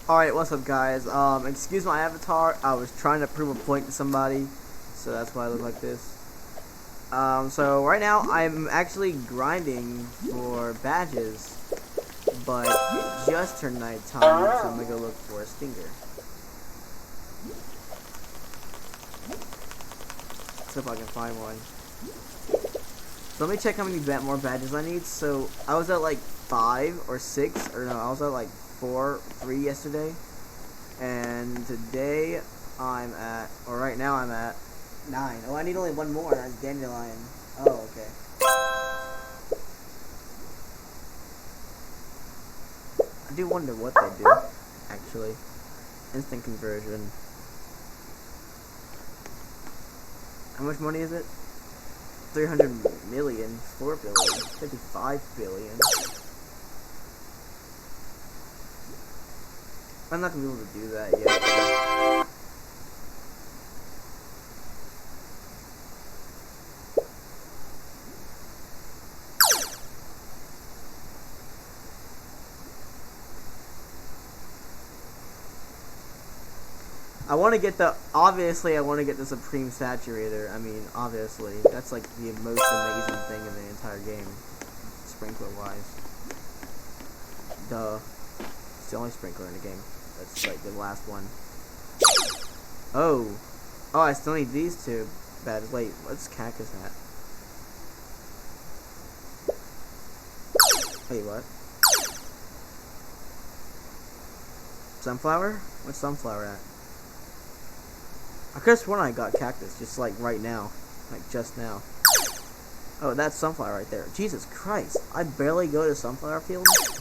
Alright, what's up guys? Excuse my avatar, I was trying to prove a point to somebody, so that's why I look like this. So right now I'm actually grinding for badges, but it just turned night time, so I'm gonna go look for a stinger. See if I can find one. So let me check how many more badges I need. So I was at like 5 or 6, or no, I was at like 3 yesterday, and today I'm at, or right now I'm at 9. Oh, I need only one more. That's dandelion. Oh, okay. I do wonder what they do, actually. Instant conversion. How much money is it? 300 million, 4 billion, 55 billion. I'm not gonna be able to do that yet. Obviously I want to get the Supreme Saturator. I mean, obviously. That's like the most amazing thing in the entire game. Sprinkler wise. Duh. It's the only sprinkler in the game. That's like the last one. Oh, I still need these two badges. Wait, what's cactus at? Wait, what? Sunflower? What's sunflower at? I could have sworn I got cactus just like right now, like just now. Oh, that's sunflower right there. Jesus Christ! I barely go to sunflower fields.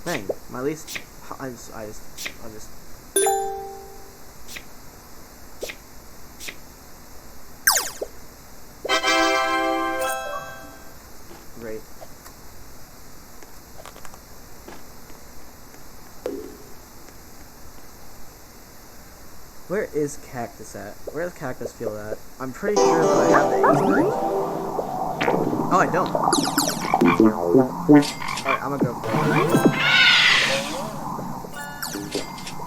Dang, my least. I'll just. Great. Where is cactus at? Where's cactus field at? I'm pretty sure that I have the Easter egg. Oh, I don't. Alright, I'm gonna go for it.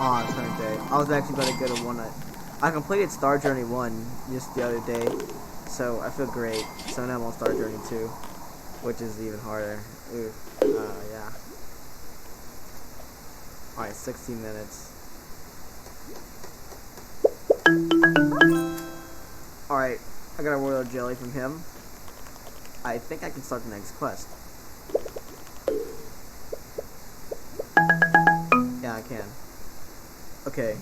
Oh, it's another day. I was actually about to go to one night. I completed Star Journey 1 just the other day, so I feel great. So now I'm on Star Journey 2, which is even harder. Ooh, yeah. Alright, 16 minutes. Alright, I got a royal jelly from him. I think I can start the next quest. Yeah, I can. Okay.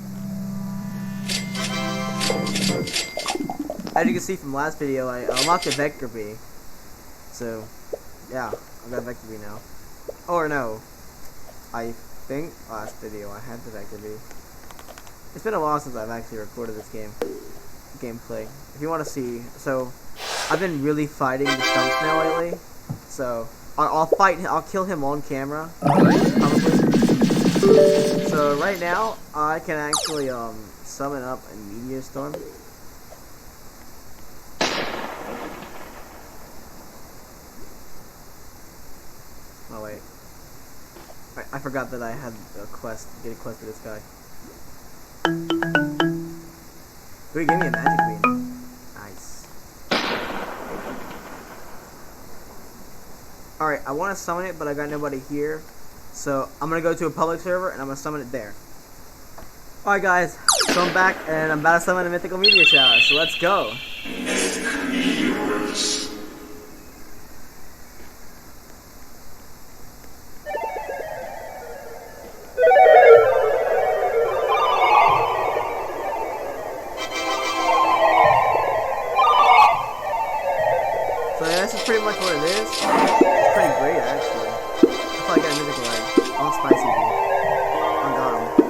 As you can see from last video, I unlocked a Vector Bee. So, yeah, I got a Vector Bee now. Or no. I think last video I had the Vector Bee. It's been a while since I've actually recorded this gameplay. If you want to see, so I've been really fighting the stump snail lately. So I'll kill him on camera, probably. So right now I can actually summon up a meteor storm. Oh wait, I forgot that I had a quest. Get a quest for this guy. Wait, give me a magic bean. Nice. Alright, I want to summon it, but I got nobody here. So, I'm going to go to a public server, and I'm going to summon it there. Alright guys, so I'm back, and I'm about to summon a mythical meteor shower, so let's go. So yeah, this is pretty much what it is. It's pretty great, actually. I thought I got a mythical egg. On spicy bee. I got him.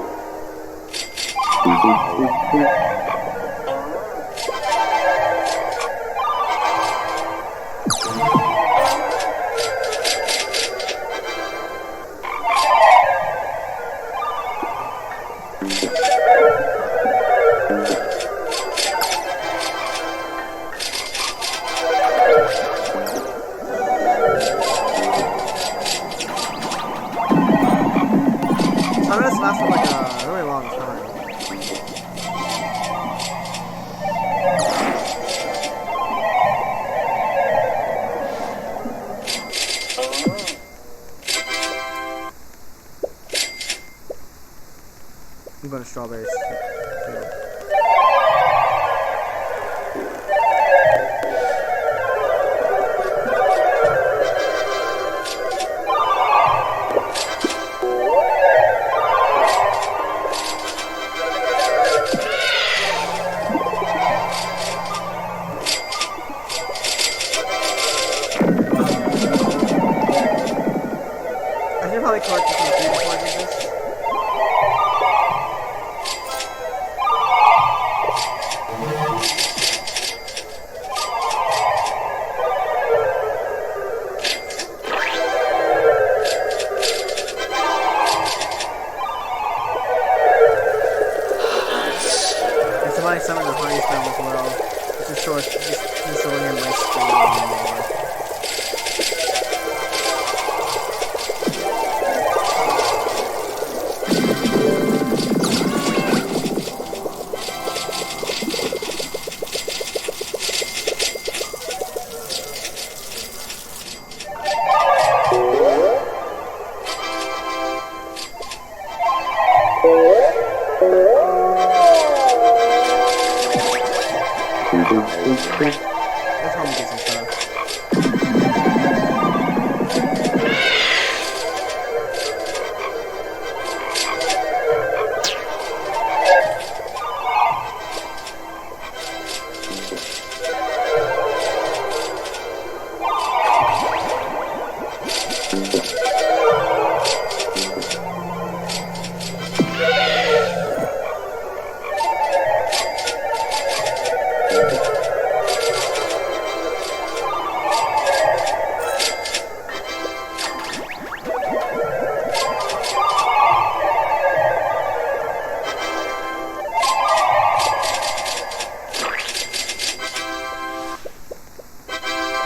this lasts for like a really long time. I'm going to strawberries. I should probably collect some food before I do this. And somebody summoned the honey stone as well. It's a short, just showing in my screen. Let's help me get some stuff.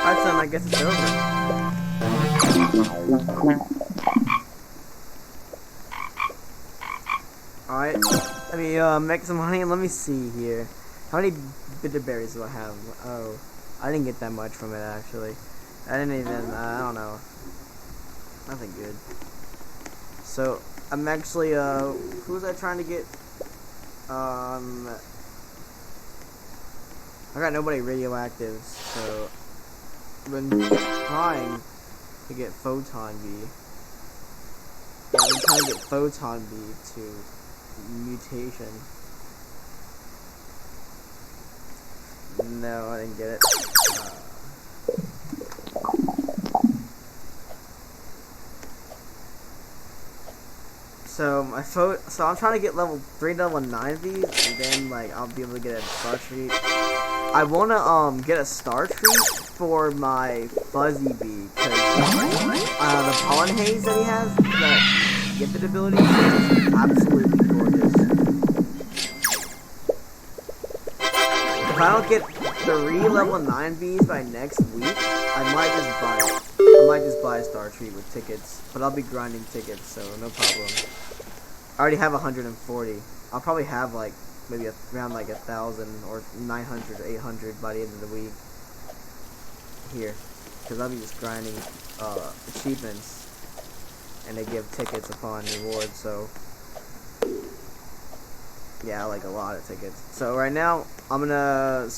Alright, son, I guess it's over. Alright, let me make some honey and let me see here. How many bitter berries do I have? Oh, I didn't get that much from it actually. I didn't even, I don't know. Nothing good. So, I'm actually, who was I trying to get? I got nobody radioactive, so I've been trying to get Photon B. Yeah, I've been trying to get Photon B to mutation. No, I didn't get it. So I'm trying to get level 3 to level 9 of these, and then like I'll be able to get a star treat. I wanna get a star treat for my Fuzzy Bee, cause the pollen haze that he has, that gifted ability, is absolutely gorgeous. If I don't get 3 level 9 bees by next week, I might just buy it. I might just buy a star treat with tickets, but I'll be grinding tickets, so no problem. I already have 140. I'll probably have like maybe around like 1,000 or 900 or 800 by the end of the week here, because I'll be just grinding achievements, and they give tickets upon reward. So yeah, like a lot of tickets. So right now I'm gonna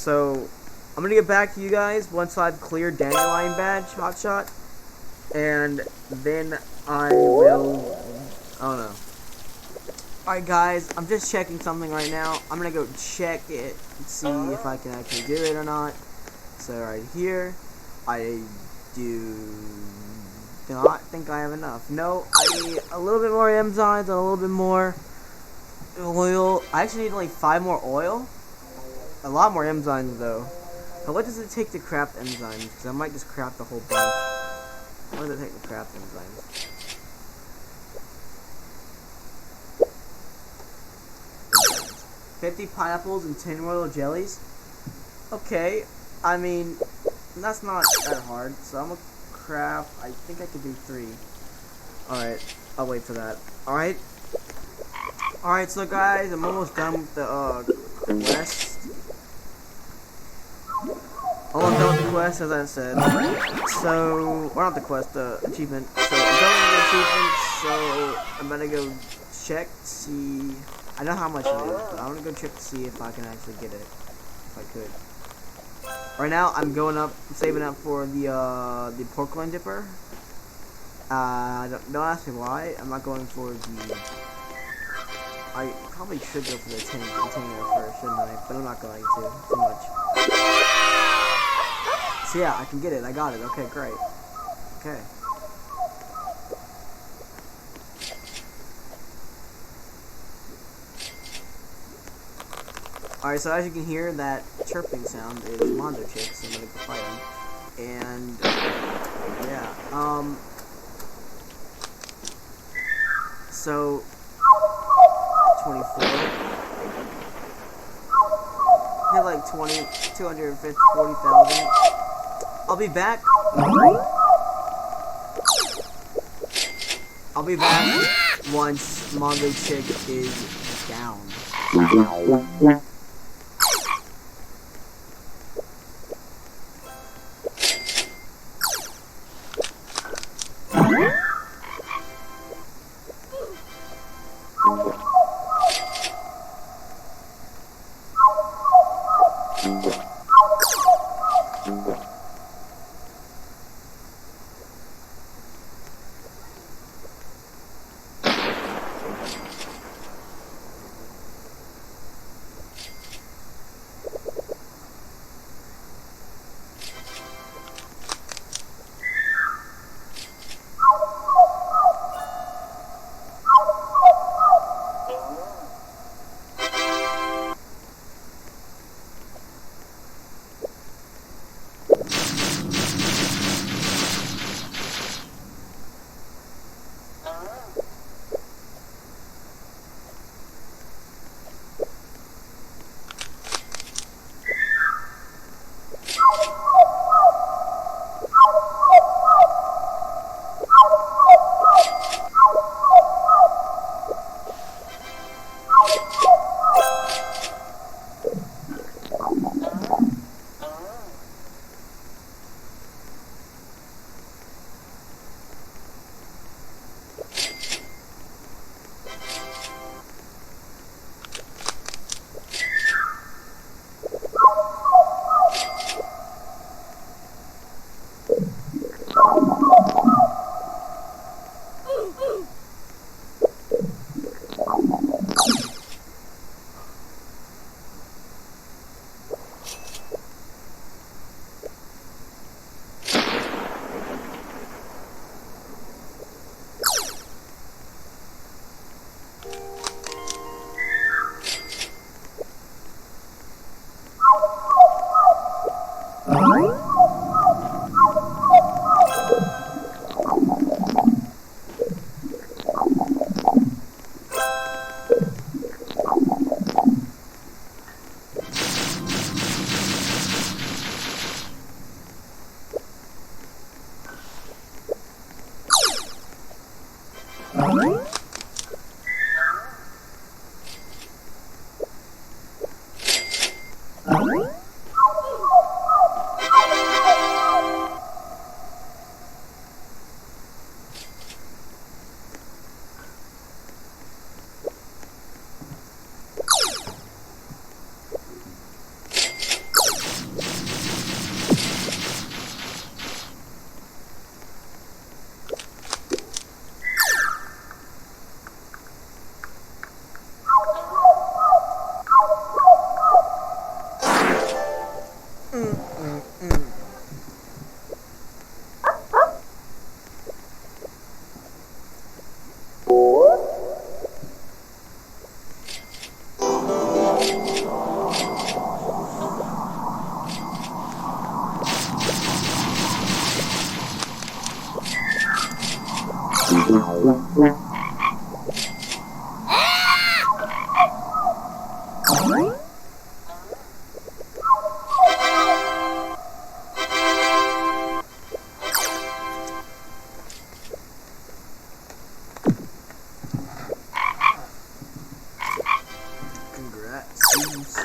get back to you guys once I've cleared Dandelion badge hotshot, and then I will, I don't know. Alright guys, I'm just checking something right now. I'm gonna go check it and see if I can actually do it or not. So right here, I do not think I have enough. No, I need a little bit more enzymes and a little bit more oil. I actually need like 5 more oil. A lot more enzymes though. But what does it take to craft enzymes? Because I might just craft a whole bunch. What does it take to craft enzymes? 50 pineapples and 10 royal jellies? Okay, I mean, that's not that hard. So I'm gonna craft, I think I could do 3. Alright, I'll wait for that. Alright, Alright, so guys, I'm almost done with the quest. Almost done with the quest, as I said. So, or not the quest, the achievement. So, I'm done with the achievement, so I'm gonna go check, see. I know how much it is, but I'm gonna go check to see if I can actually get it. If I could. Right now, I'm going up, saving up for the porcelain dipper. Don't ask me why. I'm not going for the. I probably should go for the container first, shouldn't I? But I'm not going to. Too much. So yeah, I can get it. I got it. Okay, great. Okay. Alright, so as you can hear, that chirping sound is Mondo Chick, so I'm gonna go fight him. And yeah, so 24. Hit like 250, 40,000. I'll be back. I'll be back once Mondo Chick is down.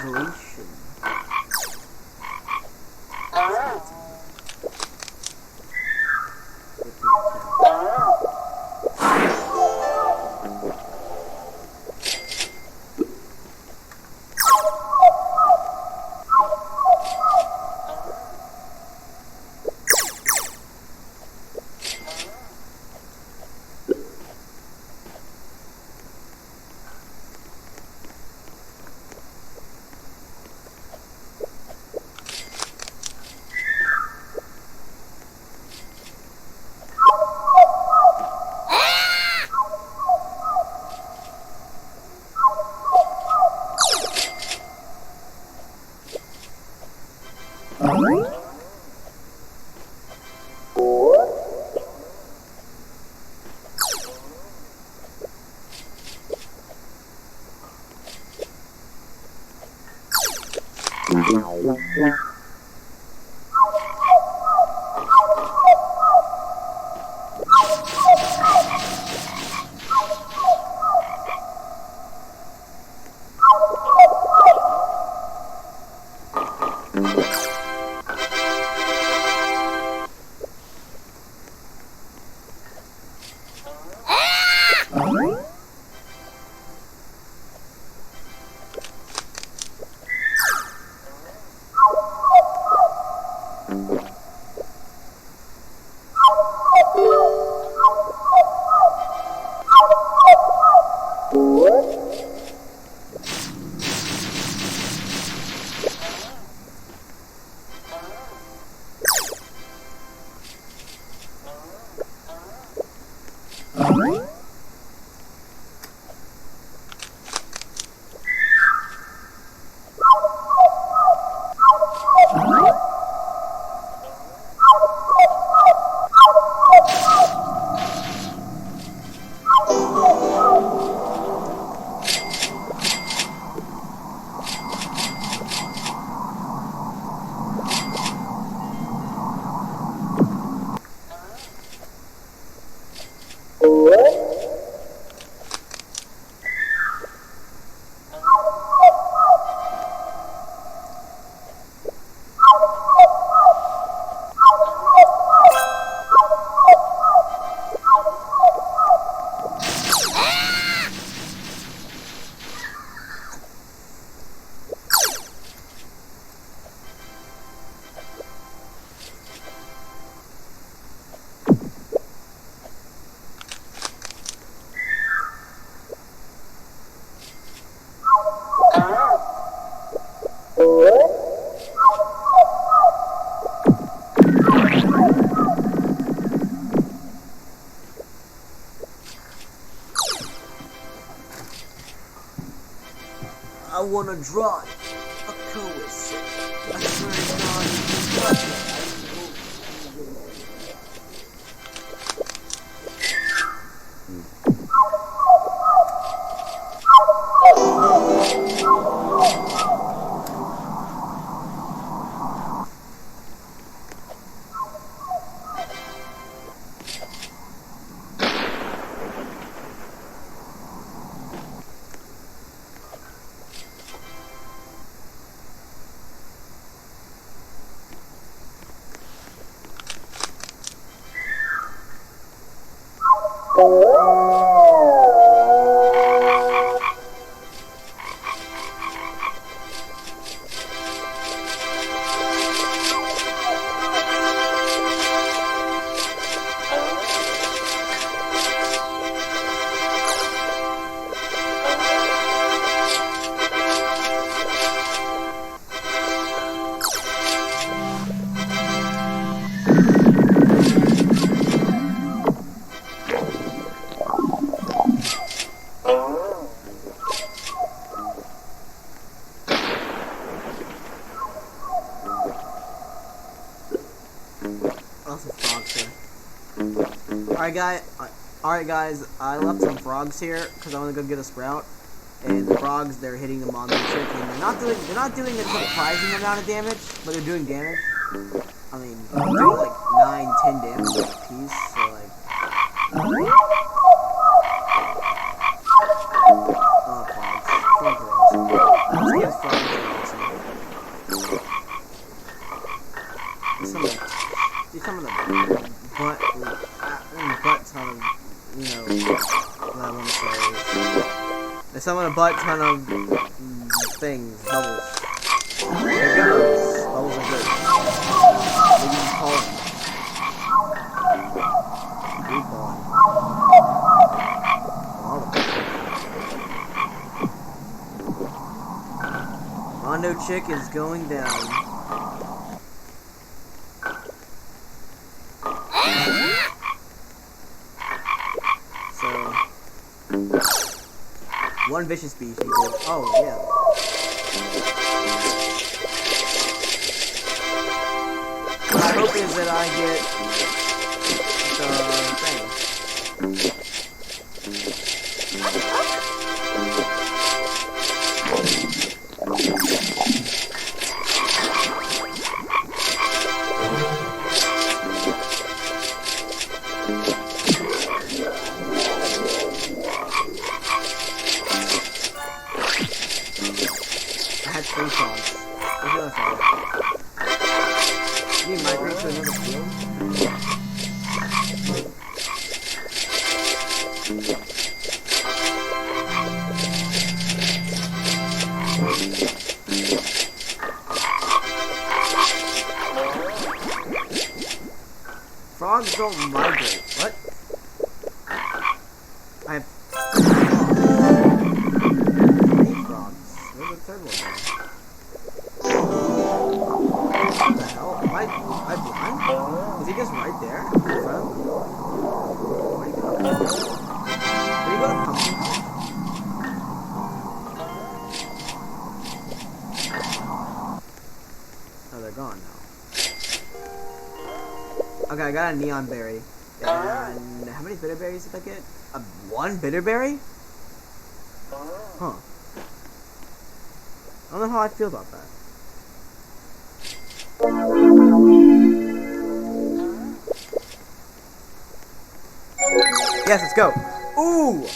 Revelation. I wanna drive a course. I swear to God, lots of frogs here. Alright guys, I left some frogs here because I want to go get a sprout. And the frogs, they're hitting the mondo trick, and they're not doing a surprising amount of damage, but they're doing damage. I mean, they're doing like 9-10 damage a piece, so like. Oh, frogs. Let's get frogs. summon a butt ton of things, bubbles. They're good bubbles. Bubbles are good. What do you call them? What do you call them? Mondo chick is going down. So, one vicious species. Oh yeah. What I hope is that I get the thing. I had 3 songs. What's the other song? Can you migrate to another field? Frogs don't migrate. What? I have 8 frogs. Where's the third one now? What the hell? Am I blind? Is he just right there? In front of me? Where did he go? Did he go to pumpkin? Oh, they're gone now. Okay, I got a neon berry. And how many bitter berries did I get? 1 bitter berry? Huh. I don't know how I feel about that. Yes, let's go. Ooh!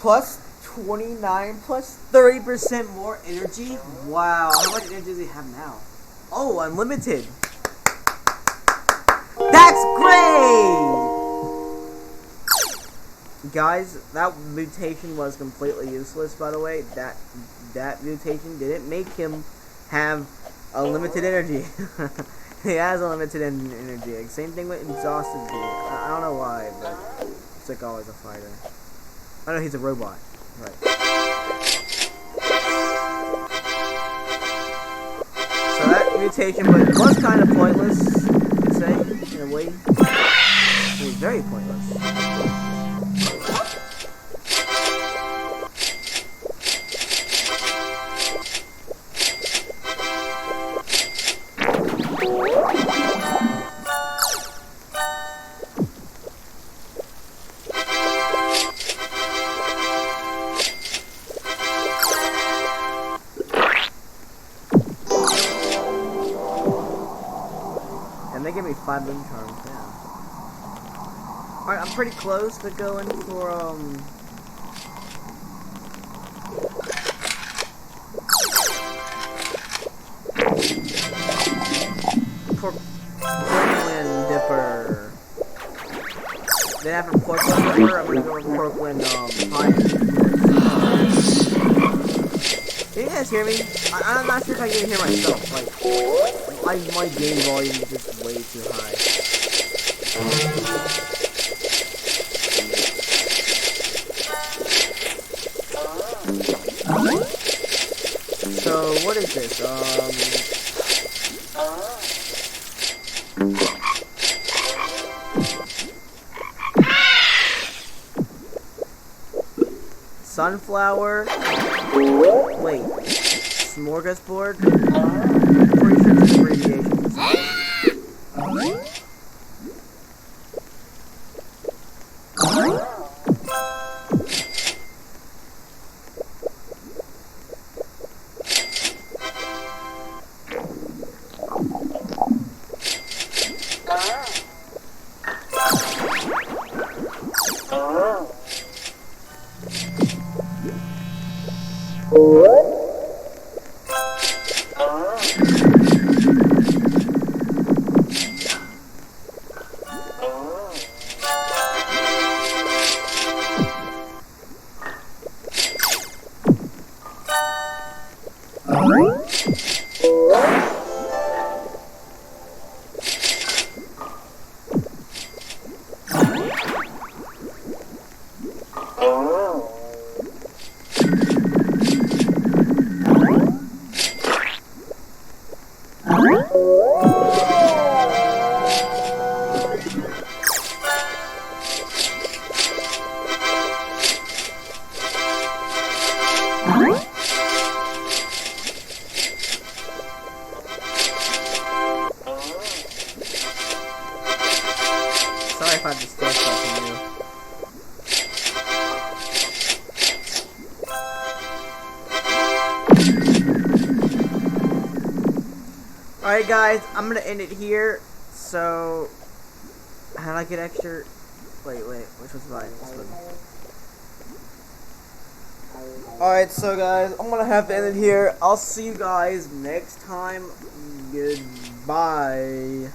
Plus 29, plus 30% more energy? Wow, how much energy does he have now? Oh, unlimited. That's great! Guys, that mutation was completely useless, by the way. That mutation didn't make him have unlimited energy. He has unlimited energy. Like, same thing with exhausted dude. I don't know why, but it's like always a fighter. I know he's a robot. Right. So that mutation was kind of pointless, you could say, in a way. It was very pointless. And they give me 5 moon charms, yeah. Alright, I'm pretty close to going for, Porkland Dipper. Then after Porkland Dipper, I'm gonna go with Porkland, Fire. Can you guys hear me? I'm not sure if I can hear myself, like, my game volume is just way too high. So, what is this? Sunflower? Wait. Smorgasbord? Pretty sure it's an abbreviation for something. Sorry if I have to steal stuff from you. Alright guys, I'm gonna end it here. So, how do I get extra? Wait, which one's mine? This one. Alright, so guys, I'm gonna have to end it here. I'll see you guys next time. Goodbye.